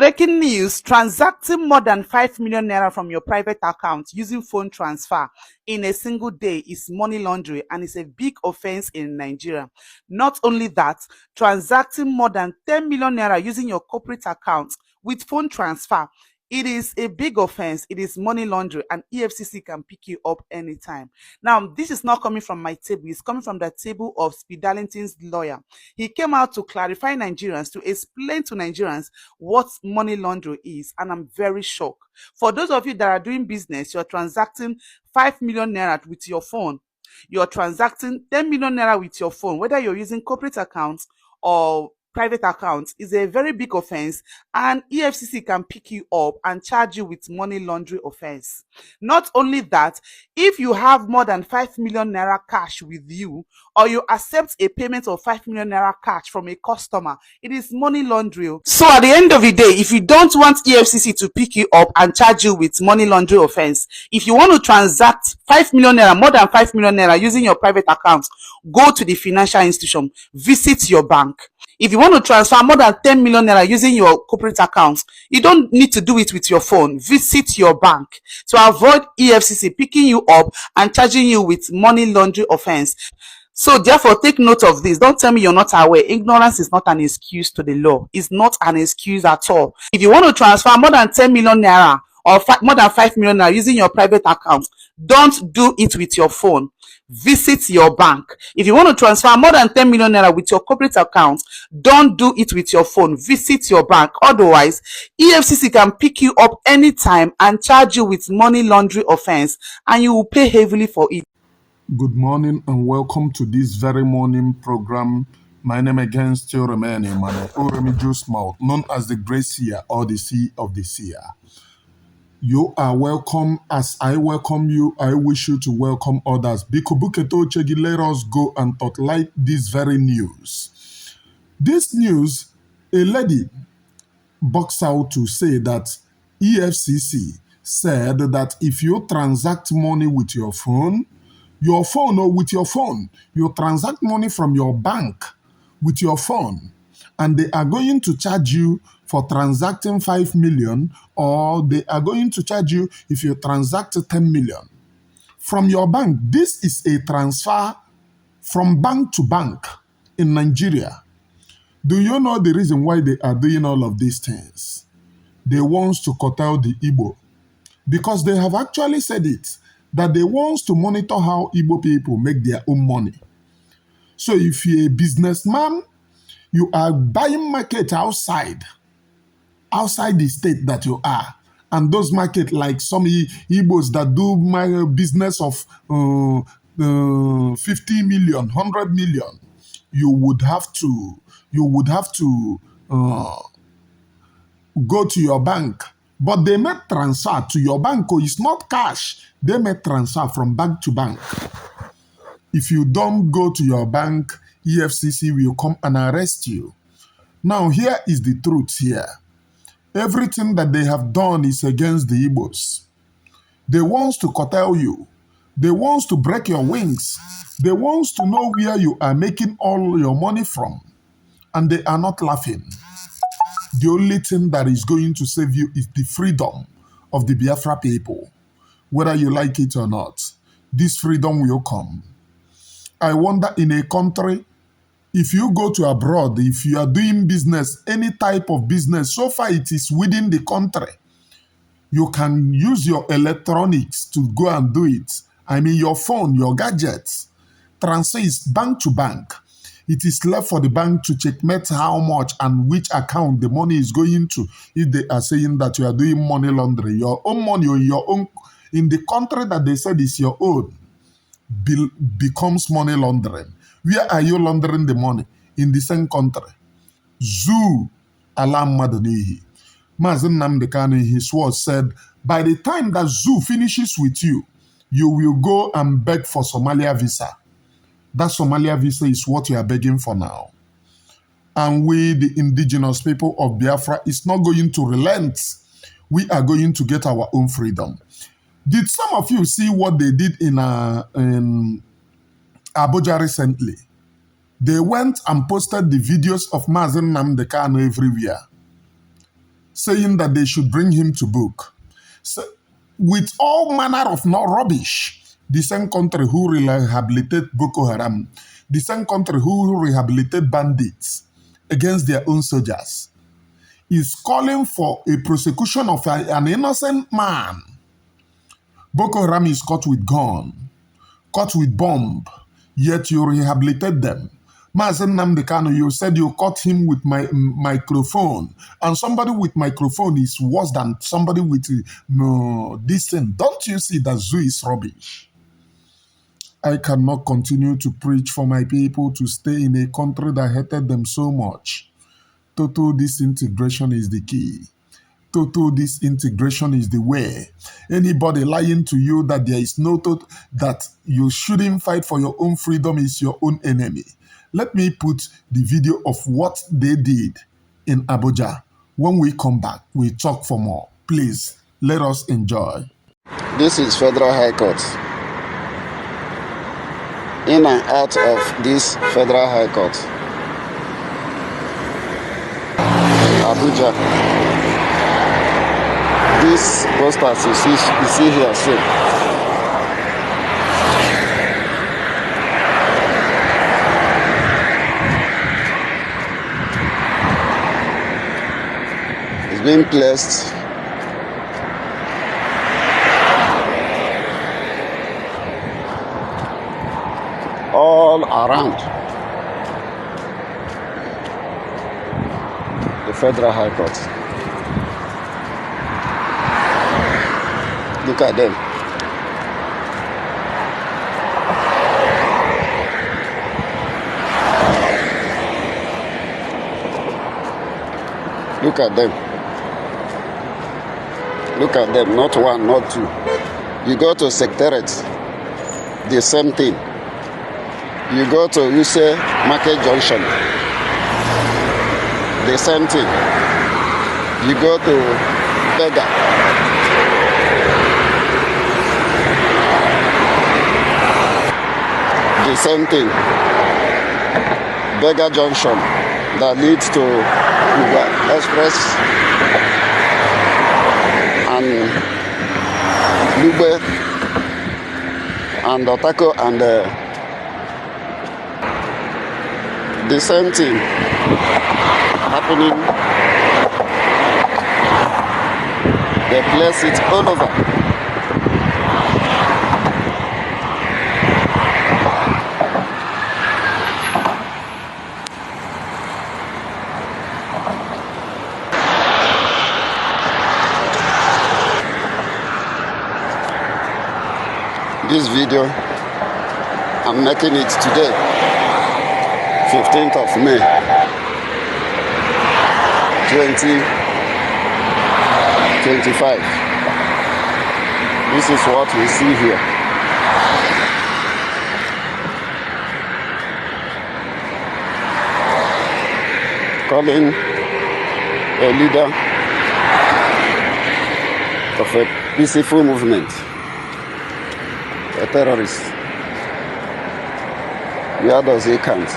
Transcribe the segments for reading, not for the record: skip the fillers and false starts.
Breaking news, transacting more than 5 million naira from your private account using phone transfer in a single day is money laundering and is a big offense in Nigeria. Not only that, transacting more than 10 million naira using your corporate account with phone transfer, it is a big offense. It is money laundering, and EFCC can pick you up anytime. Now, this is not coming from my table, it's coming from the table of Speed Darlington's lawyer. He came out to clarify Nigerians, to explain to Nigerians what money laundering is, and I'm very shocked. For those of you that are doing business, you're transacting 5 million naira with your phone. You're transacting 10 million naira with your phone, whether you're using corporate accounts or private accounts, is a very big offense, and EFCC can pick you up and charge you with money laundering offense. Not only that, if you have more than 5 million naira cash with you, or you accept a payment of 5 million naira cash from a customer, it is money laundering. So at the end of the day, if you don't want EFCC to pick you up and charge you with money laundering offense, if you want to transact 5 million naira, more than 5 million naira using your private account, go to the financial institution, visit your bank. If you want to transfer more than 10 million naira using your corporate account, you don't need to do it with your phone. Visit your bank to avoid EFCC picking you up and charging you with money laundering offense. So therefore, take note of this. Don't tell me you're not aware. Ignorance is not an excuse to the law. It's not an excuse at all. If you want to transfer more than 10 million naira or more than 5 million naira using your private account, don't do it with your phone. Visit your bank. If you want to transfer more than 10 million naira with your corporate account, don't do it with your phone. Visit your bank. Otherwise, EFCC can pick you up anytime and charge you with money laundering offense, and you will pay heavily for it. Good morning and welcome to this very morning program. My name again still remains Emmanuel Oremi Mouth, known as the Great Seer or the Sea of the Seer. You are welcome. As I welcome you, I wish you to welcome others. Bikubuketo Chegi, let us go and spotlight this very news. This news, a lady boxed out to say that EFCC said that if you transact money with your phone or with your phone, you transact money from your bank with your phone, and they are going to charge you for transacting 5 million, or they are going to charge you if you transact 10 million from your bank. This is a transfer from bank to bank in Nigeria. Do you know the reason why they are doing all of these things? They want to curtail the Igbo, because they have actually said it, that they want to monitor how Igbo people make their own money. So if you're a businessman, you are buying market outside the state that you are. And those market, like some Igbos that do my business of 50 million, 100 million, you would have to go to your bank. But they make transfer to your bank. It's not cash. They make transfer from bank to bank. If you don't go to your bank, EFCC will come and arrest you. Now, here is the truth here. Everything that they have done is against the Igbos. They want to curtail you. They want to break your wings. They want to know where you are making all your money from. And they are not laughing. The only thing that is going to save you is the freedom of the Biafra people. Whether you like it or not, this freedom will come. I wonder, in a country, if you go to abroad, if you are doing business, any type of business, so far it is within the country, you can use your electronics to go and do it. I mean, your phone, your gadgets, transfer is bank to bank. It is left for the bank to checkmate how much and which account the money is going to. If they are saying that you are doing money laundering, your own money or your own, in the country that they said is your own, becomes money laundering. Where are you laundering the money? In the same country. Zoo alarm madanihi. Mazi Nnamdi Kanu in his words said, by the time that zoo finishes with you, you will go and beg for Somalia visa. That Somalia visa is what you are begging for now. And we, the indigenous people of Biafra, is not going to relent. We are going to get our own freedom. Did some of you see what they did in Abuja recently? They went and posted the videos of Mazi Nnamdi Kanu everywhere. saying that they should bring him to book. So, with all manner of not rubbish, the same country who rehabilitate Boko Haram, the same country who rehabilitate bandits against their own soldiers, is calling for a prosecution of an innocent man. Boko Haram is caught with gun, caught with bomb, yet you rehabilitate them. Mazi Nnamdi Kanu, you said you caught him with my microphone, and somebody with microphone is worse than somebody with this thing. Don't you see that zoo is rubbish? I cannot continue to preach for my people to stay in a country that hated them so much. Total disintegration is the key. Total disintegration is the way. Anybody lying to you that there is no that you shouldn't fight for your own freedom is your own enemy. Let me put the video of what they did in Abuja. When we come back, we talk for more. Please, let us enjoy. This is Federal High Court. In and out of this Federal High Court, Abuja. These posters you see here, see. It's being placed all around the Federal High Court. Look at them. Look at them. Look at them. Not one, not two. You go to Secretariat, the same thing. You go to Use Market Junction, the same thing. You go to Bega, the same thing. Bega Junction that leads to Uber Express and Lube and Otako and the same thing happening. They place it all over. This video, I'm making it today, 15th of May, 2025. This is what we see here. Calling a leader of a peaceful movement a terrorist. Where does he count?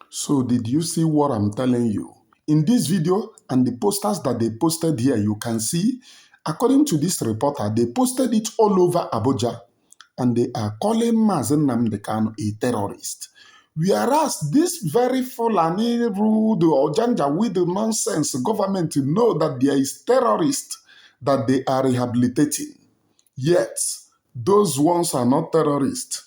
So did you see what I'm telling you? In this video and the posters that they posted here, you can see, according to this reporter, they posted it all over Abuja and they are calling Mazi Nnamdi Kanu a terrorist. Whereas this very Fulani rude or Janjaweed nonsense government know that there is terrorists that they are rehabilitating. Yet, those ones are not terrorists.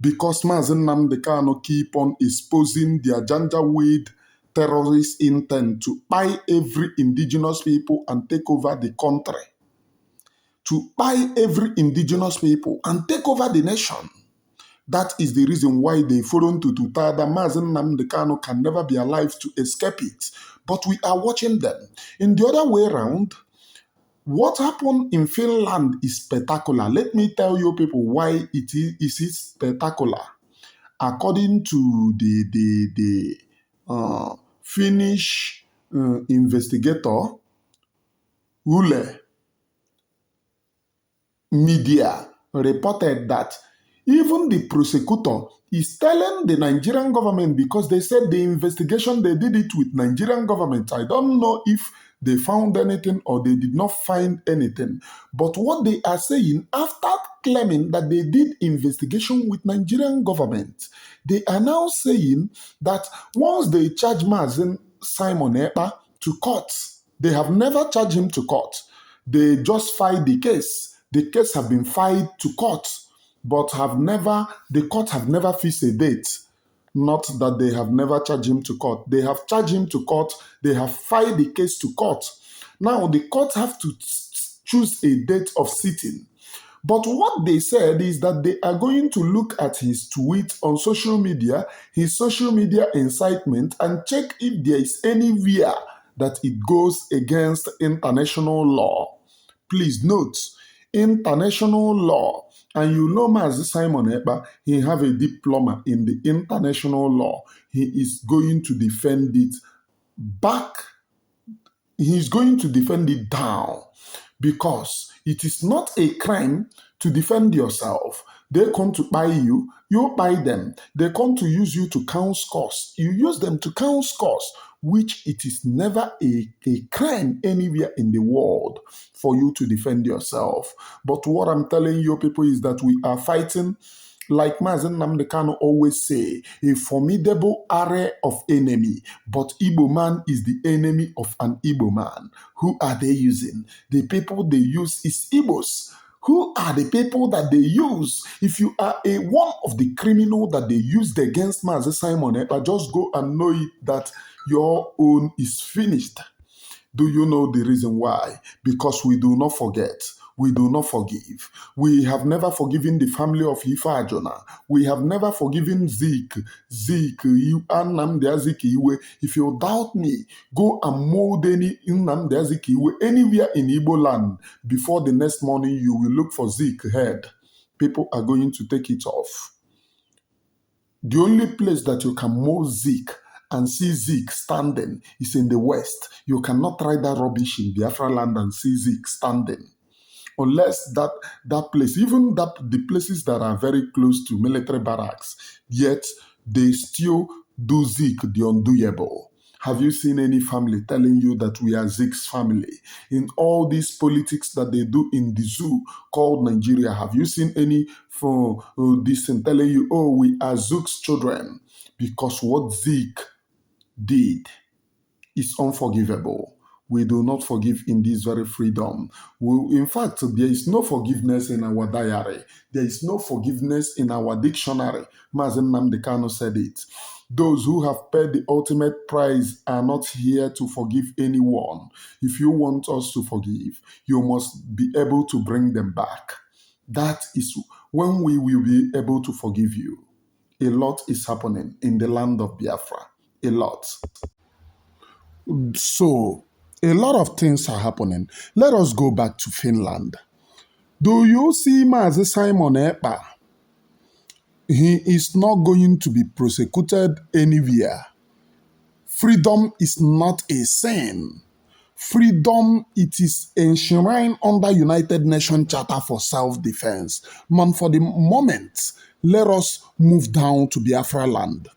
Because Mazi Nnamdi Kanu keep on exposing their Janjaweed terrorist intent to buy every indigenous people and take over the country. To buy every indigenous people and take over the nation. That is the reason why they follow to Tuta that Mazi Nnamdi Kanu can never be alive to escape it. But we are watching them. In the other way around, what happened in Finland is spectacular. Let me tell you people why it is spectacular. According to the Finnish investigator, Ule media reported that Even the prosecutor is telling the Nigerian government, because they said the investigation, they did it with Nigerian government. I don't know if they found anything or they did not find anything. But what they are saying, after claiming that they did investigation with Nigerian government, they are now saying that once they charge Mazi Simon Ekpa to court, they have never charged him to court. They just filed the case. The case have been filed to court, but the court have never fixed a date. Not that they have never charged him to court. They have charged him to court. They have filed the case to court. Now the court have to choose a date of sitting. But what they said is that they are going to look at his tweets on social media, his social media incitement, and check if there is anywhere that it goes against international law. Please note, international law. And you know Mazi Simon Ekpa, he have a diploma in the international law. He is going to defend it back. He's going to defend it down, because it is not a crime to defend yourself. They come to buy you, you buy them. They come to use you to count scores. You use them to count scores, which it is never a crime anywhere in the world for you to defend yourself. But what I'm telling you people is that we are fighting, like Mazi Nnamdi Kanu always say, a formidable array of enemy, but Igbo man is the enemy of an Igbo man. Who are they using? The people they use is Igbos. Who are the people that they use? If you are one of the criminal that they used against Mazi Simon Ekpa, just go and know it that your own is finished. Do you know the reason why? Because we do not forget. We do not forgive. We have never forgiven the family of Ife Ajona. We have never forgiven Zeke, Nnamdi Azikiwe. If you doubt me, go and mold any Nnamdi Azikiwe anywhere in Igbo land. Before the next morning, you will look for Zeke head. People are going to take it off. The only place that you can mold Zeke and see Zeke standing is in the West. You cannot try that rubbish in Biafra land and see Zeke standing. Unless that place, even the places that are very close to military barracks, yet they still do Zeke the undoable. Have you seen any family telling you that we are Zeke's family? In all these politics that they do in the zoo called Nigeria, have you seen any for this and telling you, oh, we are Zeke's children? Because what Zeke did is unforgivable. We do not forgive in this very freedom. In fact, there is no forgiveness in our diary. There is no forgiveness in our dictionary. Mazi Nnamdi Kanu said it. Those who have paid the ultimate price are not here to forgive anyone. If you want us to forgive, you must be able to bring them back. That is when we will be able to forgive you. A lot is happening in the land of Biafra. A lot. So, a lot of things are happening. Let us go back to Finland. Do you see Mazi Simon Ekpa? He is not going to be prosecuted anywhere. Freedom is not a sin. Freedom, it is enshrined under United Nations Charter for Self-Defense. Man, for the moment, let us move down to Biafra land.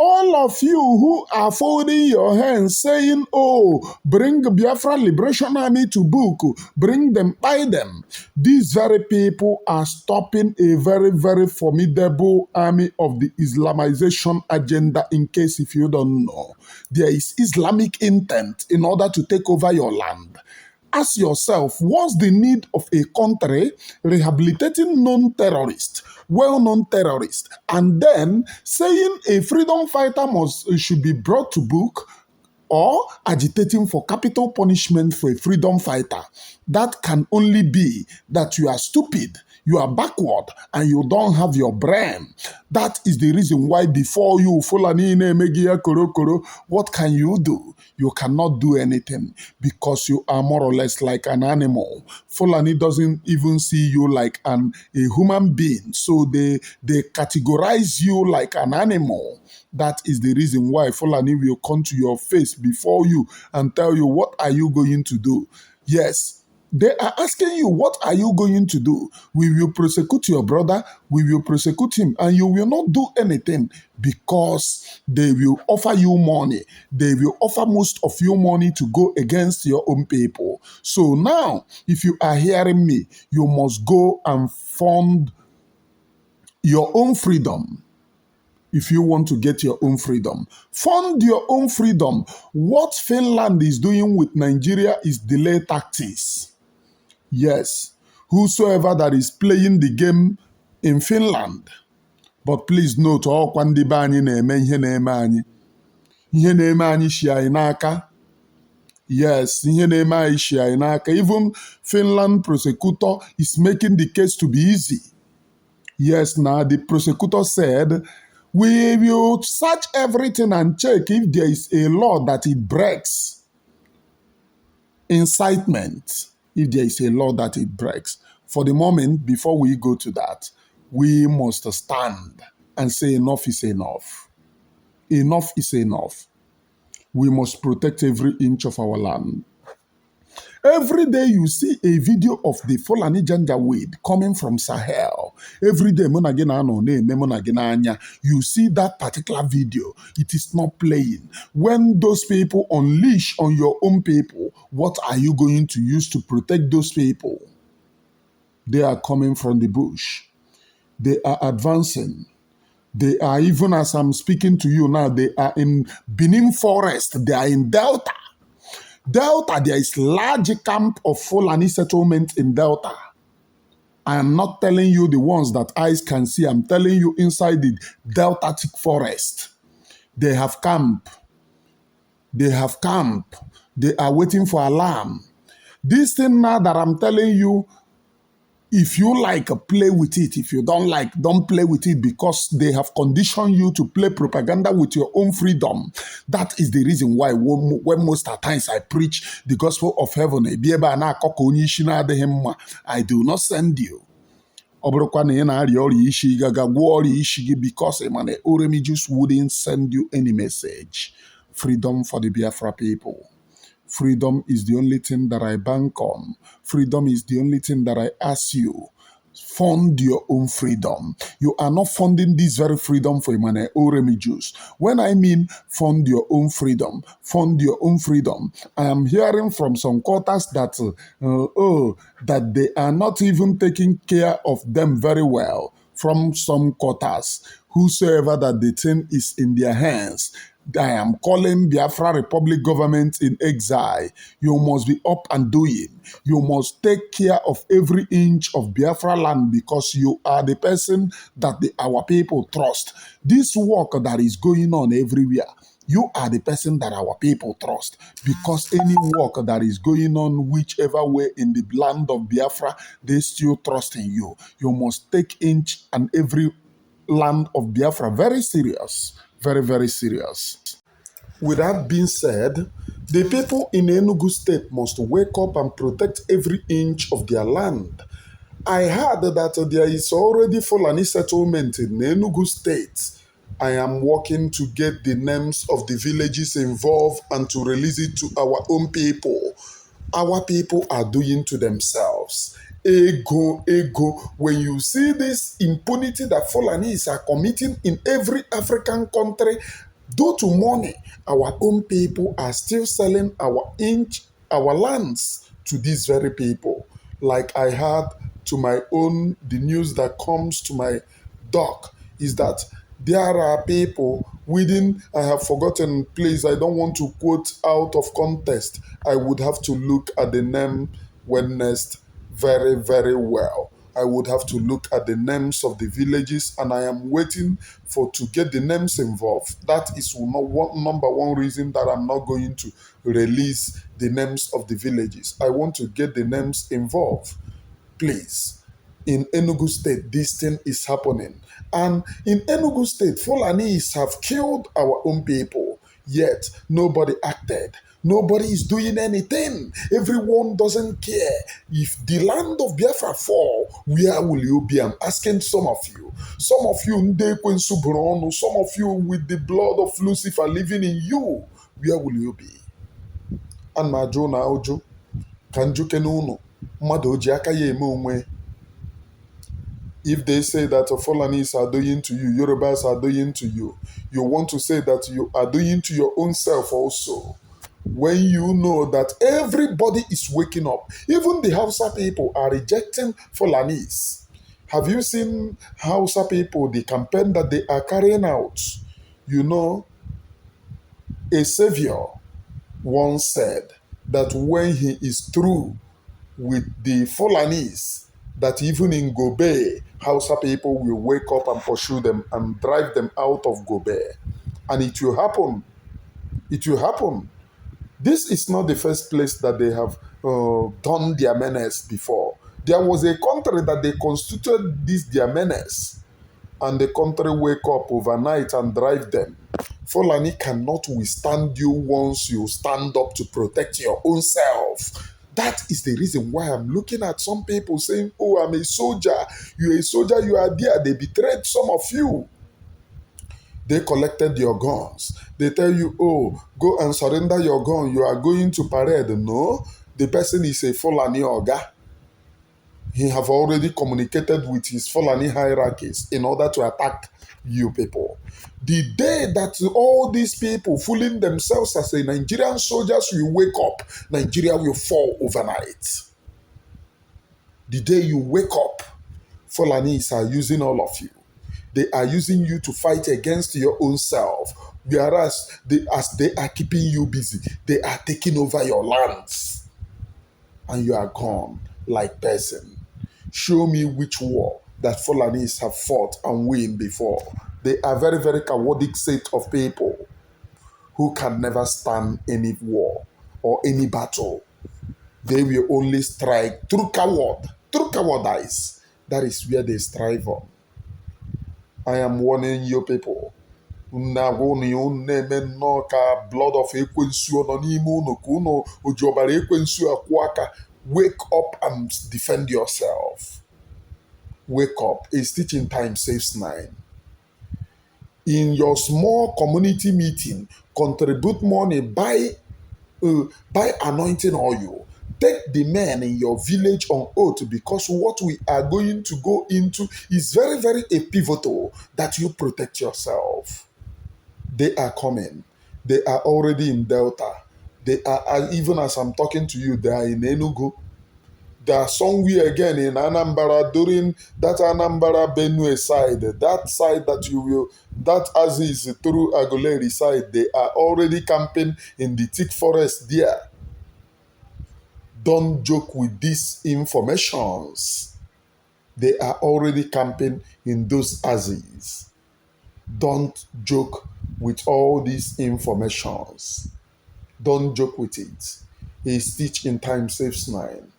All of you who are folding your hands saying, oh, bring Biafra Liberation Army to book, bring them, buy them. These very people are stopping a very, very formidable army of the Islamization agenda. In case if you don't know, there is Islamic intent in order to take over your land. Ask yourself, what's the need of a country rehabilitating non-terrorists, well-known terrorists, and then saying a freedom fighter should be brought to book, or agitating for capital punishment for a freedom fighter? That can only be that you are stupid, you are backward, and you don't have your brain. That is the reason why before you, Fulani Megia Korokoro, what can you do? You cannot do anything because you are more or less like an animal. Fulani doesn't even see you like a human being, so they categorize you like an animal. That is the reason why Fulani will come to your face before you and tell you, what are you going to do? Yes, They are asking you, what are you going to do? We will prosecute your brother, we will prosecute him, and you will not do anything because they will offer you money. They will offer most of you money to go against your own people. So now, if you are hearing me, you must go and fund your own freedom. If you want to get your own freedom, fund your own freedom. What Finland is doing with Nigeria is delay tactics. Yes, whosoever that is playing the game in Finland. But please note, ọkwa ndị be anyị na-eme ihe na-eme anyị. Ihe na-eme anyị shi anyị n'aka. Yes, ihe na-eme anyị shi anyị n'aka. Even Finland prosecutor is making the case to be easy. Yes, now the prosecutor said, we will search everything and check if there is a law that it breaks. Incitement, if there is a law that it breaks. For the moment, before we go to that, we must stand and say enough is enough. Enough is enough. We must protect every inch of our land. Every day you see a video of the Fulani Janjaweed coming from Sahel. Every day, you see that particular video. It is not playing. When those people unleash on your own people, what are you going to use to protect those people? They are coming from the bush. They are advancing. They are, even as I'm speaking to you now, they are in Benin Forest. They are in Delta. Delta, there is large camp of Fulani settlement in Delta. I am not telling you the ones that eyes can see. I'm telling you inside the Deltatic forest. They have camp. They have camp. They are waiting for alarm. This thing now that I'm telling you, if you like, play with it. If you don't like, don't play with it, because they have conditioned you to play propaganda with your own freedom. That is the reason why when most of the times I preach the gospel of heaven, I do not send you. Because Oremi just wouldn't send you any message. Freedom for the Biafra people. Freedom is the only thing that I bank on. Freedom is the only thing that I ask you. Fund your own freedom. You are not funding this very freedom for Emmanuel Oremi Jews. When I mean fund your own freedom, I am hearing from some quarters that that they are not even taking care of them very well. From some quarters, whosoever that the thing is in their hands, I am calling Biafra Republic government in exile. You must be up and doing. You must take care of every inch of Biafra land, because you are the person that our people trust. This work that is going on everywhere, you are the person that our people trust, because any work that is going on whichever way in the land of Biafra, they still trust in you. You must take each and every land of Biafra very serious. Very, very serious. With that being said, the people in Enugu State must wake up and protect every inch of their land. I heard that there is already Fulani settlement in Enugu State. I am working to get the names of the villages involved and to release it to our own people. Our people are doing to themselves. Ego. When you see this impunity that Fulanis are committing in every African country, due to money, our own people are still selling our lands to these very people. Like I had to my own, the news that comes to my dock is that there are people within, I have forgotten, please, I don't want to quote out of context. I would have to look at the name witnessed very, very well. I would have to look at the names of the villages, and I am waiting to get the names involved. That is number one reason that I'm not going to release the names of the villages. I want to get the names involved. Please, in Enugu State, this thing is happening. And in Enugu State, Fulanis have killed our own people, yet nobody acted. Nobody is doing anything. Everyone doesn't care. If the land of Biafra fall, where will you be? I'm asking some of you. Some of you, some of you with the blood of Lucifer living in you, where will you be? And Majona Ojo, Kanju Kenuno. mmadụ oji aka ya eme onwe. If they say that Fulanis are doing to you, Yorubas are doing to you, you want to say that you are doing to your own self also. When you know that everybody is waking up, even the Hausa people are rejecting Fulanis. Have you seen Hausa people, the campaign that they are carrying out? You know, a savior once said that when he is through with the Fulanis, that even in Gobe, Hausa people will wake up and pursue them and drive them out of Gobe. And it will happen. It will happen. This is not the first place that they have done their menace before. There was a country that they constituted this their menace, and the country wake up overnight and drive them. Fulani cannot withstand you once you stand up to protect your own self. That is the reason why I'm looking at some people saying, oh, I'm a soldier. You're a soldier, you are there. They betrayed some of you. They collected your guns. They tell you, oh, go and surrender your gun. You are going to parade. No, the person is a Fulani Oga. He have already communicated with his Fulani hierarchies in order to attack you people. The day that all these people fooling themselves as a Nigerian soldiers will wake up, Nigeria will fall overnight. The day you wake up, Fulanis are using all of you. They are using you to fight against your own self. Whereas as they are keeping you busy, they are taking over your lands. And you are gone like person. Show me which war that Fulanis have fought and win before. They are very, very cowardly set of people who can never stand any war or any battle. They will only strike through cowardice. That is where they strive on. I am warning you people. Na-eme nnọọ ka blood of ekwensu nọ n'ime unu ka unu oji ọbara ekwensu akwụ aka. Wake up and defend yourself. Wake up. A stitch in time saves 9. In your small community meeting, contribute money, buy anointing oil. Take the men in your village on oath, because what we are going to go into is very, very a pivotal that you protect yourself. They are coming. They are already in Delta. They are, even as I'm talking to you, they are in Enugu. They are somewhere again in Anambra, during that Anambra Benue side, that side that you will, that Aziz through Aguleri side, they are already camping in the thick forest there. Don't joke with these informations. They are already camping in those Aziz. Don't joke with all these informations. Don't joke with it. A stitch in time saves 9.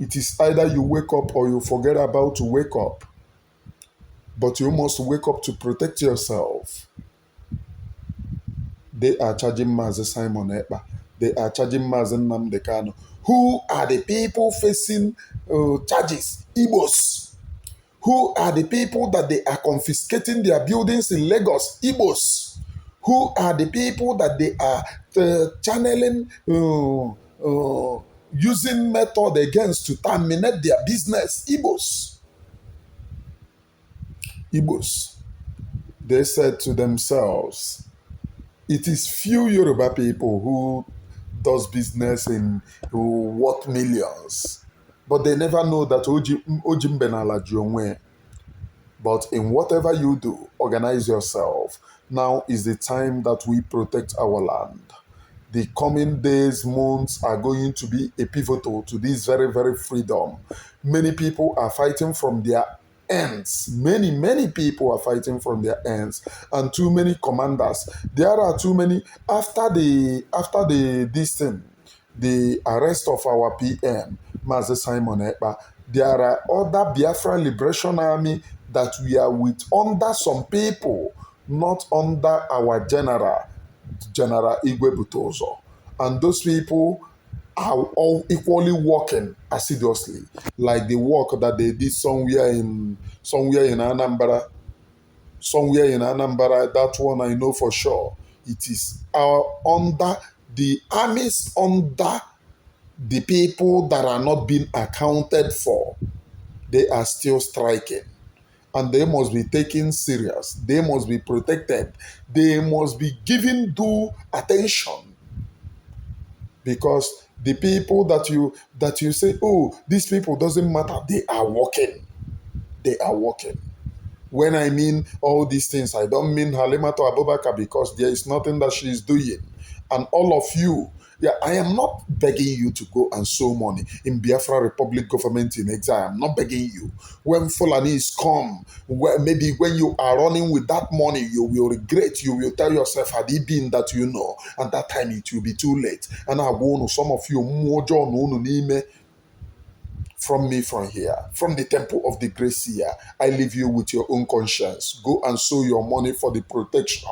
It is either you wake up or you forget about to wake up. But you must wake up to protect yourself. They are charging Mazi Simon Ekpa. They are charging Mazi Nnamdi Kanu. Who are the people facing charges? Igbos. Who are the people that they are confiscating their buildings in Lagos? Igbos. Who are the people that they are channeling, using method against to terminate their business? Igbos. Igbos. They said to themselves, it is few Yoruba people who does business in worth millions. But they never know that Ojimbenala Jionwe. But in whatever you do, organize yourself. Now is the time that we protect our land. The coming days, months are going to be a pivotal to this very, very freedom. Many people are fighting from their ends. Many people are fighting from their ends. And too many commanders. There are too many. After the arrest of our PM, Mazi Simon Ekpa, there are other Biafra Liberation Army that we are with under some people, not under our General Igwe Butozo. And those people are all equally working assiduously, like the work that they did somewhere in Anambra. Somewhere in Anambra, that one I know for sure. It is under the armies under the people that are not being accounted for, they are still striking. And they must be taken serious. They must be protected. They must be given due attention. Because the people that you say, oh, these people doesn't matter, they are working. They are working. When I mean all these things, I don't mean Halima to Abubakar, because there is nothing that she is doing. And all of you, yeah, I am not begging you to go and sow money in Biafra Republic government in exile. I'm not begging you. When Fulanis come, maybe when you are running with that money, you will regret. You will tell yourself, had it been that you know, and that time it will be too late. And I want some of you more from me from here, from the temple of the grace here. I leave you with your own conscience. Go and sow your money for the protection